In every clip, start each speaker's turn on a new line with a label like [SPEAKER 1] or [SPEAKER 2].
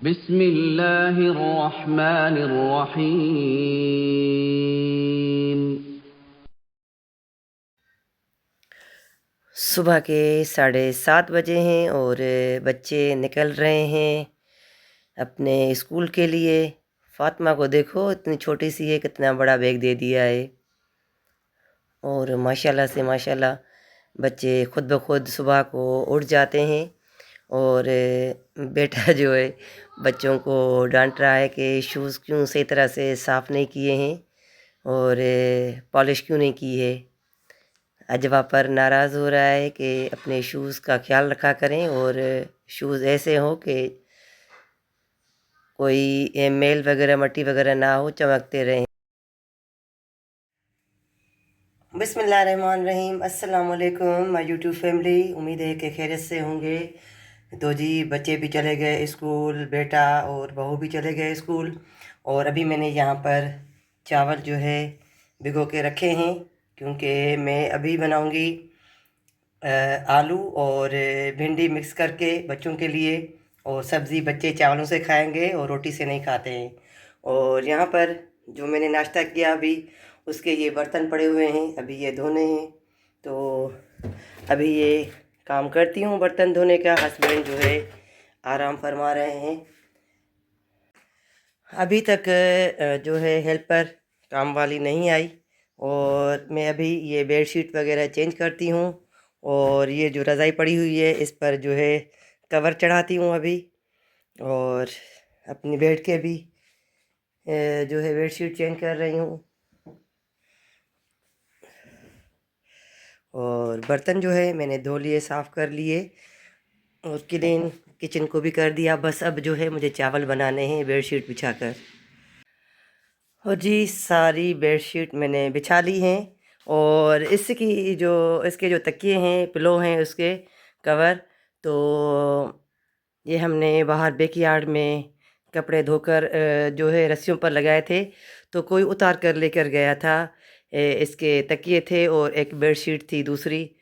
[SPEAKER 1] बिस्मिल्लाहिर्रहमानिर्रहीम।
[SPEAKER 2] सुबह के 7:30 बजे हैं और बच्चे निकल रहे हैं अपने स्कूल के लिए। फातिमा को देखो, इतनी छोटी सी है, कितना बड़ा बैग दे दिया है। और माशाल्लाह से माशाल्लाह बच्चे खुद ब खुद सुबह को उठ जाते हैं। और बेटा जो है बच्चों को डांट रहा है कि शूज़ क्यों सही तरह से साफ़ नहीं किए हैं और पॉलिश क्यों नहीं की है। अजवा पर नाराज़ हो रहा है कि अपने शूज़ का ख्याल रखा करें और शूज़ ऐसे हों कि कोई मेल वगैरह मट्टी वगैरह ना हो, चमकते रहें। बिस्मिल्लाहिर्रहमानिर्रहीम। अस्सलाम वालेकुम माय यूट्यूब फैमिली। उम्मीद है कि खैरियत से होंगे। तो जी बच्चे भी चले गए स्कूल, बेटा और बहू भी चले गए स्कूल। और अभी मैंने यहाँ पर चावल जो है भिगो के रखे हैं, क्योंकि मैं अभी बनाऊँगी आलू और भिंडी मिक्स करके बच्चों के लिए। और सब्ज़ी बच्चे चावलों से खाएंगे और रोटी से नहीं खाते हैं। और यहाँ पर जो मैंने नाश्ता किया अभी, उसके ये बर्तन पड़े हुए हैं, अभी ये धोने हैं। तो अभी ये काम करती हूँ बर्तन धोने का। हस्बैंड जो है आराम फरमा रहे हैं। अभी तक जो है हेल्पर काम वाली नहीं आई और मैं अभी ये बेडशीट वगैरह चेंज करती हूँ। और ये जो रज़ाई पड़ी हुई है इस पर जो है कवर चढ़ाती हूँ अभी। और अपनी बेड के भी जो है बेडशीट चेंज कर रही हूँ। और बर्तन जो है मैंने धो लिए, साफ़ कर लिए और क्लीन किचन को भी कर दिया। बस अब जो है मुझे चावल बनाने हैं बेडशीट बिछाकर। और जी सारी बेडशीट मैंने बिछा ली हैं। और इसके जो तकिए हैं, पिलो हैं, उसके कवर, तो ये हमने बाहर बैकयार्ड में कपड़े धोकर जो है रस्सियों पर लगाए थे, तो कोई उतार कर लेकर गया था। इसके तकिए थे और एक बेडशीट थी दूसरी,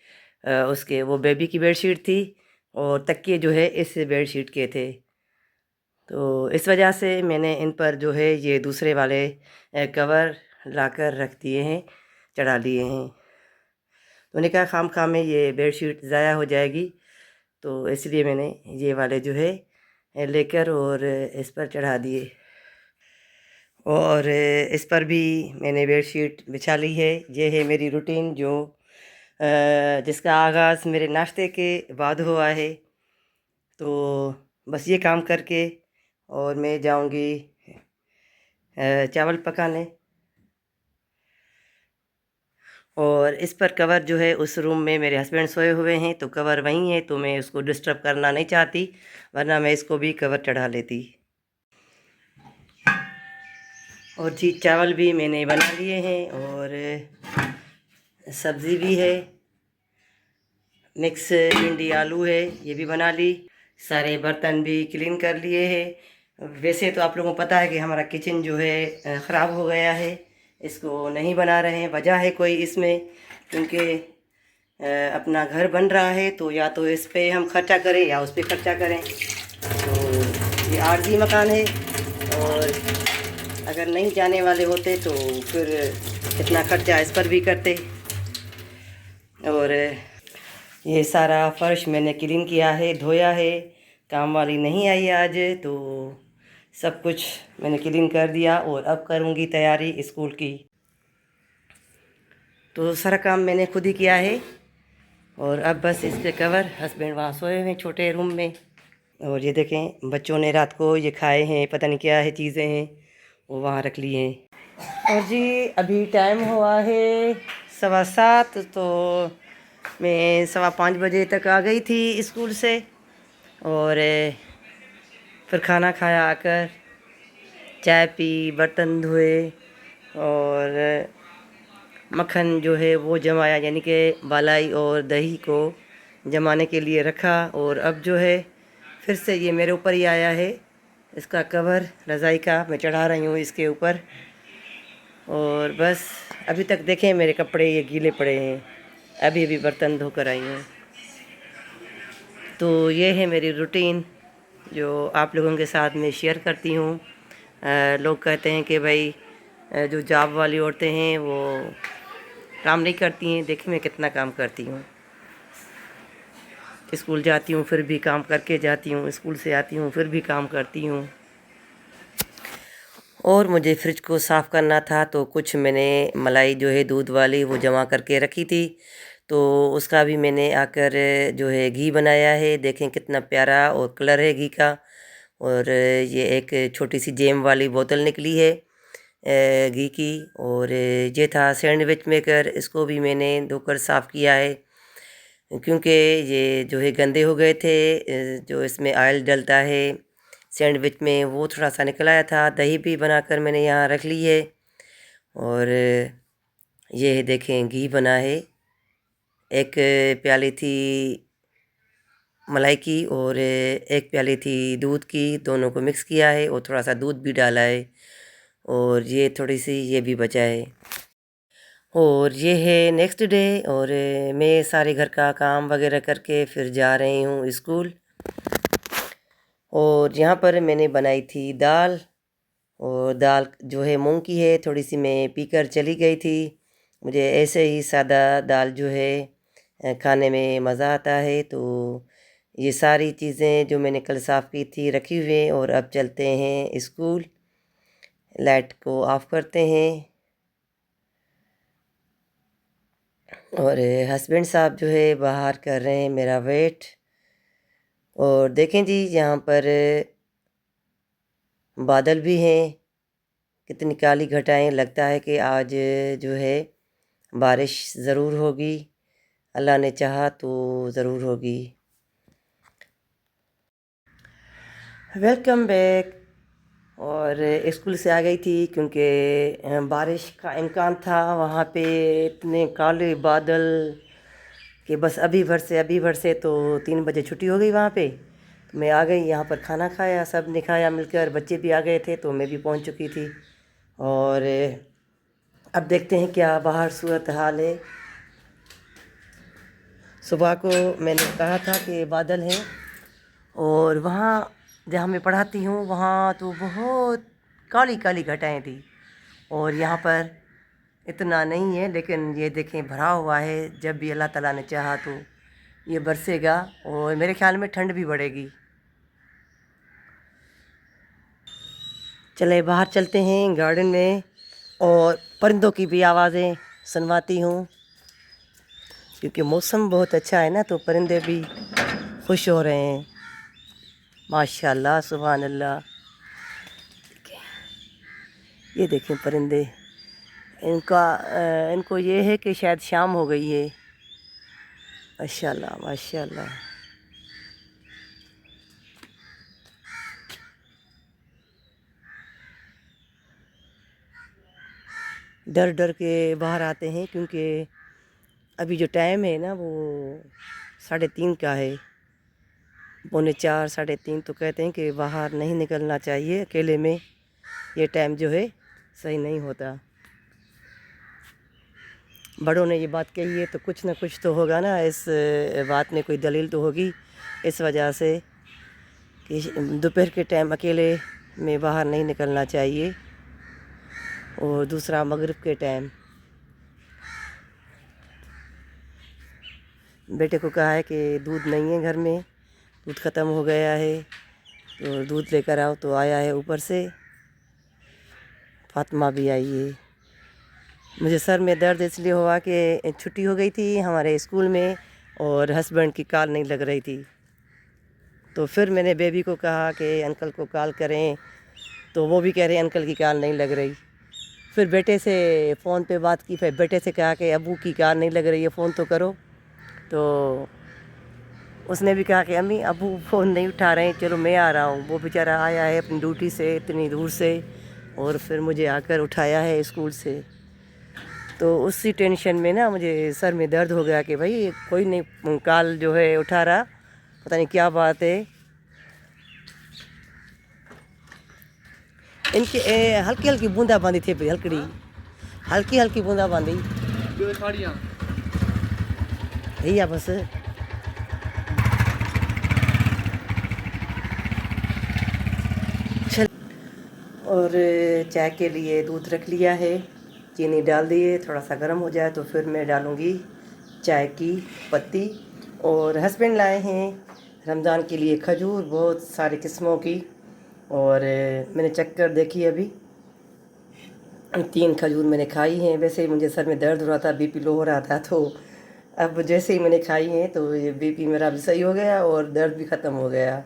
[SPEAKER 2] उसके वो बेबी की बेडशीट थी और तकिए जो है इस बेडशीट के थे। तो इस वजह से मैंने इन पर जो है ये दूसरे वाले कवर लाकर रख दिए हैं, चढ़ा लिए हैं। तो मैंने कहा खाम में ये बेडशीट ज़ाया हो जाएगी, तो इसलिए मैंने ये वाले जो है लेकर और इस पर चढ़ा दिए। और इस पर भी मैंने बेडशीट बिछा ली है। ये है मेरी रूटीन जो जिसका आगाज़ मेरे नाश्ते के बाद हुआ है। तो बस ये काम करके और मैं जाऊंगी चावल पकाने। और इस पर कवर जो है उस रूम में मेरे हस्बैंड सोए हुए हैं, तो कवर वहीं है, तो मैं उसको डिस्टर्ब करना नहीं चाहती, वरना मैं इसको भी कवर चढ़ा लेती। और जी चावल भी मैंने बना लिए हैं और सब्ज़ी भी है, मिक्स भिंडी आलू है, ये भी बना ली। सारे बर्तन भी क्लीन कर लिए हैं। वैसे तो आप लोगों को पता है कि हमारा किचन जो है ख़राब हो गया है, इसको नहीं बना रहे हैं। वजह है कोई इसमें, क्योंकि अपना घर बन रहा है, तो या तो इस पे हम खर्चा करें या उस पे खर्चा करें। तो ये आरजी मकान है और अगर नहीं जाने वाले होते तो फिर इतना खर्चा इस पर भी करते। और ये सारा फर्श मैंने क्लीन किया है, धोया है। काम वाली नहीं आई आज, तो सब कुछ मैंने क्लीन कर दिया और अब करूँगी तैयारी स्कूल की। तो सारा काम मैंने खुद ही किया है। और अब बस इसके कवर, हस्बैंड वहाँ सोए हुए हैं छोटे रूम में। और ये देखें बच्चों ने रात को ये खाए हैं, पता नहीं क्या है चीज़ें हैं, वो वहाँ रख लिए हैं। और जी अभी टाइम हुआ है 7:15, तो मैं 5:15 बजे तक आ गई थी स्कूल से। और फिर खाना खाया, आकर चाय पी, बर्तन धोए और मक्खन जो है वो जमाया, यानी कि मलाई और दही को जमाने के लिए रखा। और अब जो है फिर से ये मेरे ऊपर ही आया है, इसका कवर रज़ाई का मैं चढ़ा रही हूँ इसके ऊपर। और बस अभी तक देखें मेरे कपड़े ये गीले पड़े हैं, अभी भी बर्तन धोकर आई हूँ। तो ये है मेरी रूटीन जो आप लोगों के साथ में शेयर करती हूँ। लोग कहते हैं कि भाई जो जॉब वाली औरतें हैं वो काम नहीं करती हैं। देखिए मैं कितना काम करती हूँ। स्कूल जाती हूँ फिर भी काम करके जाती हूँ, स्कूल से आती हूँ फिर भी काम करती हूँ। और मुझे फ्रिज को साफ़ करना था, तो कुछ मैंने मलाई जो है दूध वाली वो जमा करके रखी थी, तो उसका भी मैंने आकर जो है घी बनाया है। देखें कितना प्यारा और कलर है घी का। और ये एक छोटी सी जेम वाली बोतल निकली है घी की। और ये था सैंडविच मेकर, इसको भी मैंने धोकर साफ़ किया है, क्योंकि ये जो है गंदे हो गए थे। जो इसमें ऑयल डलता है सैंडविच में वो थोड़ा सा निकल आया था। दही भी बनाकर मैंने यहाँ रख ली है। और ये है देखें घी बना है। एक प्याली थी मलाई की और एक प्याली थी दूध की, दोनों को मिक्स किया है और थोड़ा सा दूध भी डाला है। और ये थोड़ी सी ये भी बचा है। और ये है नेक्स्ट डे, और मैं सारे घर का काम वगैरह करके फिर जा रही हूँ स्कूल। और यहाँ पर मैंने बनाई थी दाल, और दाल जो है मूंग की है। थोड़ी सी मैं पीकर चली गई थी। मुझे ऐसे ही सादा दाल जो है खाने में मज़ा आता है। तो ये सारी चीज़ें जो मैंने कल साफ़ की थी रखी हुई हैं। और अब चलते हैं स्कूल। लाइट को ऑफ़ करते हैं। और हस्बैंड साहब जो है बाहर कर रहे हैं मेरा वेट। और देखें जी यहाँ पर बादल भी हैं, कितनी काली घटाएं। लगता है कि आज जो है बारिश ज़रूर होगी, अल्लाह ने चाहा तो ज़रूर होगी। Welcome back. और स्कूल से आ गई थी क्योंकि बारिश का इम्कान था। वहाँ पे इतने काले बादल कि बस अभी भर से तो 3 बजे छुट्टी हो गई वहाँ पे। तो मैं आ गई यहाँ पर, खाना खाया, सब ने खाया मिलकर, बच्चे भी आ गए थे तो मैं भी पहुँच चुकी थी। और अब देखते हैं क्या बाहर सूरत हाल है। सुबह को मैंने कहा था कि बादल हैं, और वहाँ जहाँ मैं पढ़ाती हूँ वहाँ तो बहुत काली काली घटाएं थी। और यहाँ पर इतना नहीं है, लेकिन ये देखें भरा हुआ है। जब भी अल्लाह ताला ने चाहा तो ये बरसेगा, और मेरे ख्याल में ठंड भी बढ़ेगी। चले बाहर चलते हैं गार्डन में, और परिंदों की भी आवाज़ें सुनवाती हूँ, क्योंकि मौसम बहुत अच्छा है ना, तो परिंदे भी खुश हो रहे हैं। माशाल्लाह, सुभान अल्लाह। ये देखें परिंदे, इनको ये है कि शायद शाम हो गई है। माशाल्लाह माशाल्लाह। डर डर के बाहर आते हैं, क्योंकि अभी जो टाइम है ना वो 3:30 का है, 3:45 3:30। तो कहते हैं कि बाहर नहीं निकलना चाहिए अकेले में, ये टाइम जो है सही नहीं होता। बड़ों ने ये बात कही है तो कुछ ना कुछ तो होगा ना, इस बात में कोई दलील तो होगी। इस वजह से कि दोपहर के टाइम अकेले में बाहर नहीं निकलना चाहिए। और दूसरा मगरिब के टाइम बेटे को कहा है कि दूध नहीं है घर में, दूध ख़त्म हो गया है, तो दूध लेकर आओ। तो आया है ऊपर से, फातिमा भी आई है। मुझे सर में दर्द इसलिए हुआ कि छुट्टी हो गई थी हमारे स्कूल में, और हस्बैंड की कॉल नहीं लग रही थी। तो फिर मैंने बेबी को कहा कि अंकल को कॉल करें, तो वो भी कह रहे हैं अंकल की कॉल नहीं लग रही। फिर बेटे से फ़ोन पे बात की, फिर बेटे से कहा कि अबू की कॉल नहीं लग रही है, फ़ोन तो करो। तो उसने भी कहा कि अम्मी अबू फ़ोन नहीं उठा रहे हैं, चलो मैं आ रहा हूँ। वो बेचारा आया है अपनी ड्यूटी से इतनी दूर से, और फिर मुझे आकर उठाया है स्कूल से। तो उसी टेंशन में ना मुझे सर में दर्द हो गया कि भाई कोई नहीं कॉल जो है उठा रहा, पता नहीं क्या बात है। इनके हल्की हल्की बूंदाबांदी थी, हल्की हल्की बूंदाबांदी भैया बस। और चाय के लिए दूध रख लिया है, चीनी डाल दिए, थोड़ा सा गर्म हो जाए तो फिर मैं डालूँगी चाय की पत्ती। और हस्बैंड लाए हैं रमज़ान के लिए खजूर, बहुत सारी किस्मों की। और मैंने चेक कर देखी, अभी 3 खजूर मैंने खाई हैं। वैसे ही मुझे सर में दर्द हो रहा था, बीपी लो हो रहा था, तो अब जैसे ही मैंने खाई हैं तो ये बीपी मेरा भी सही हो गया और दर्द भी ख़त्म हो गया।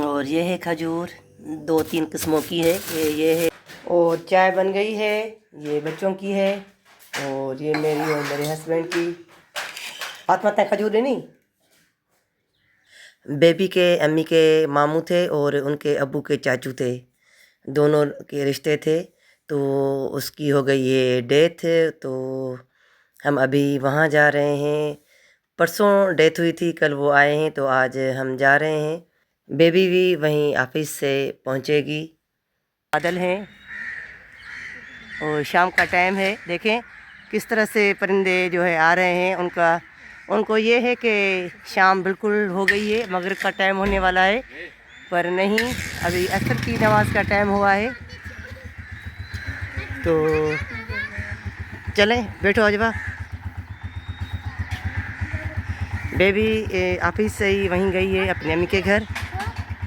[SPEAKER 2] और ये है खजूर, 2-3 किस्मों की है, ये है। और चाय बन गई है, ये बच्चों की है और ये मेरी और मेरे हस्बैंड की। आत्मा खजूर है नहीं, बेबी के अम्मी के मामू थे और उनके अब्बू के चाचू थे, दोनों के रिश्ते थे। तो उसकी हो गई ये डेथ, तो हम अभी वहाँ जा रहे हैं। परसों डेथ हुई थी, कल वो आए हैं, तो आज हम जा रहे हैं। बेबी भी वहीं ऑफिस से पहुँचेगी। बादल हैं और शाम का टाइम है, देखें किस तरह से परिंदे जो है आ रहे हैं। उनको ये है कि शाम बिल्कुल हो गई है, मगरिब का टाइम होने वाला है, पर नहीं, अभी असर की नमाज का टाइम हुआ है। तो चलें, बैठो अजबा। बेबी ऑफिस से ही वहीं गई है अपनी अम्मी के घर,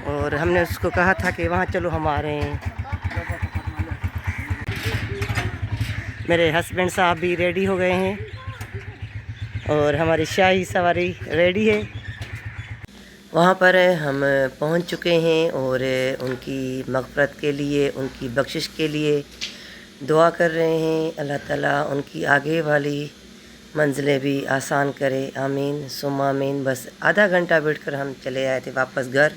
[SPEAKER 2] और हमने उसको कहा था कि वहाँ चलो, हम आ रहे हैं। मेरे हस्बैंड साहब भी रेडी हो गए हैं और हमारी शाही सवारी रेडी है। वहाँ पर हम पहुँच चुके हैं और उनकी मग़फ़रत के लिए, उनकी बख्शिश के लिए दुआ कर रहे हैं। अल्लाह ताला उनकी आगे वाली मंजिलें भी आसान करे, आमीन सुम्मा आमीन। बस आधा घंटा बैठकर हम चले आए थे वापस घर।